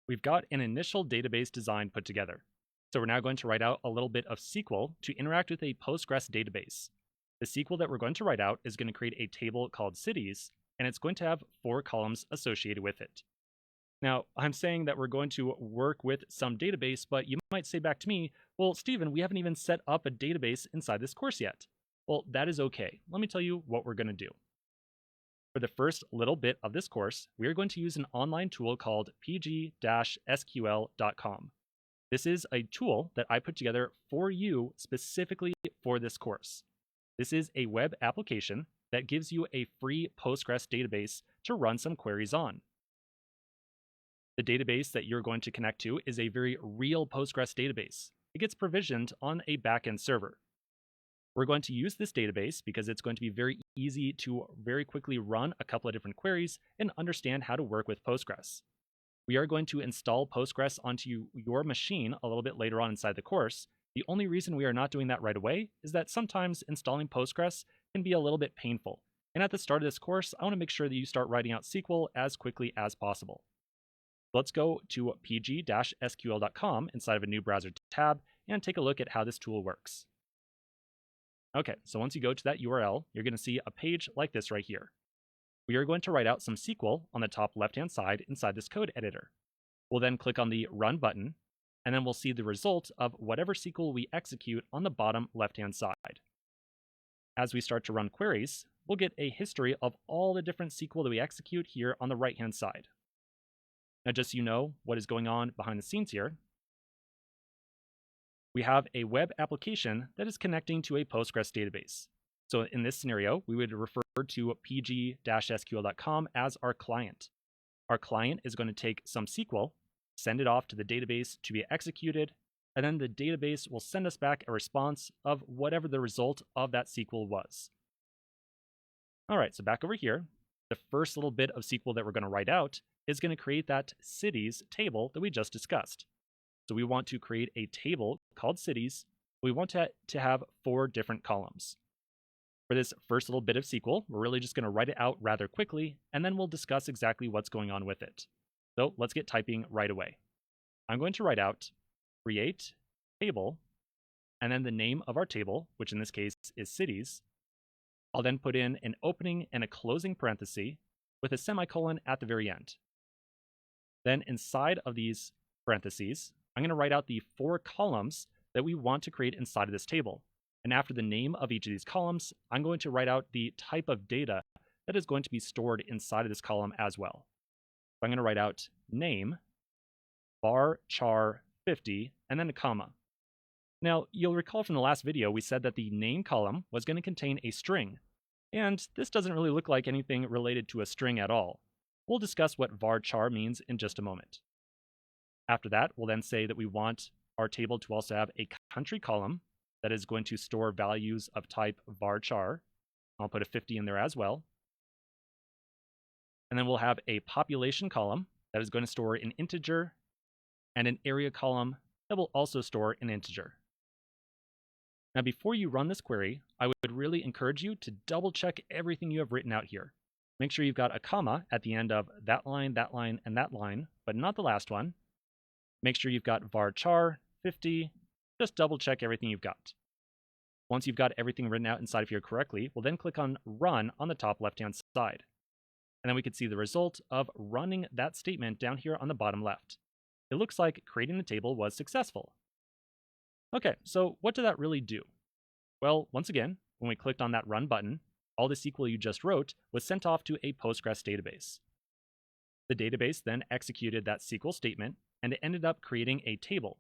We've got an initial database design put together. So we're now going to write out a little bit of SQL to interact with a Postgres database. The SQL that we're going to write out is going to create a table called cities, and it's going to have 4 columns associated with it. Now, I'm saying that we're going to work with some database, but you might say back to me, well, Stephen, we haven't even set up a database inside this course yet. Well, that is okay. Let me tell you what we're going to do. For the first little bit of this course, we are going to use an online tool called pg-sql.com. This is a tool that I put together for you specifically for this course. This is a web application that gives you a free Postgres database to run some queries on. The database that you're going to connect to is a very real Postgres database. It gets provisioned on a backend server. We're going to use this database because it's going to be very easy to very quickly run a couple of different queries and understand how to work with Postgres. We are going to install Postgres onto your machine a little bit later on inside the course. The only reason we are not doing that right away is that sometimes installing Postgres can be a little bit painful. And at the start of this course, I want to make sure that you start writing out SQL as quickly as possible. Let's go to pg-sql.com inside of a new browser tab and take a look at how this tool works. Okay, so once you go to that URL, you're going to see a page like this right here. We are going to write out some SQL on the top left-hand side inside this code editor. We'll then click on the Run button, and then we'll see the result of whatever SQL we execute on the bottom left-hand side. As we start to run queries, we'll get a history of all the different SQL that we execute here on the right-hand side. Now, just so you know what is going on behind the scenes here, we have a web application that is connecting to a Postgres database. So in this scenario, we would refer to pg-sql.com as our client. Our client is going to take some SQL, send it off to the database to be executed, and then the database will send us back a response of whatever the result of that SQL was. All right, so back over here, the first little bit of SQL that we're going to write out is going to create that cities table that we just discussed. So we want to create a table called cities. We want to have 4 different columns. For this first little bit of SQL, we're really just going to write it out rather quickly, and then we'll discuss exactly what's going on with it. So let's get typing right away. I'm going to write out create table, and then the name of our table, which in this case is cities. I'll then put in an opening and a closing parenthesis with a semicolon at the very end. Then inside of these parentheses, I'm going to write out the 4 columns that we want to create inside of this table. And after the name of each of these columns, I'm going to write out the type of data that is going to be stored inside of this column as well. So I'm going to write out name, var_char50, and then a comma. Now, you'll recall from the last video, we said that the name column was going to contain a string. And this doesn't really look like anything related to a string at all. We'll discuss what varchar means in just a moment. After that, we'll then say that we want our table to also have a country column that is going to store values of type varchar. I'll put a 50 in there as well. And then we'll have a population column that is going to store an integer, and an area column that will also store an integer. Now, before you run this query, I would really encourage you to double check everything you have written out here. Make sure you've got a comma at the end of that line, and that line, but not the last one. Make sure you've got varchar 50. Just double check everything you've got. Once you've got everything written out inside of here correctly, we'll then click on Run on the top left-hand side. And then we can see the result of running that statement down here on the bottom left. It looks like creating the table was successful. Okay, so what did that really do? Well, once again, when we clicked on that Run button, all the SQL you just wrote was sent off to a Postgres database. The database then executed that SQL statement, and it ended up creating a table.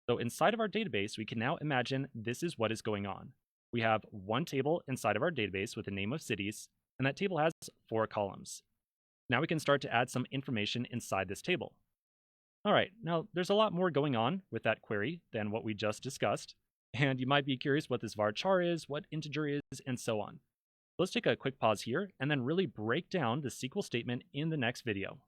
So inside of our database, we can now imagine this is what is going on. We have one table inside of our database with the name of cities, and that table has 4 columns. Now we can start to add some information inside this table. All right, now there's a lot more going on with that query than what we just discussed, and you might be curious what this varchar is, what integer is, and so on. Let's take a quick pause here and then really break down the SQL statement in the next video.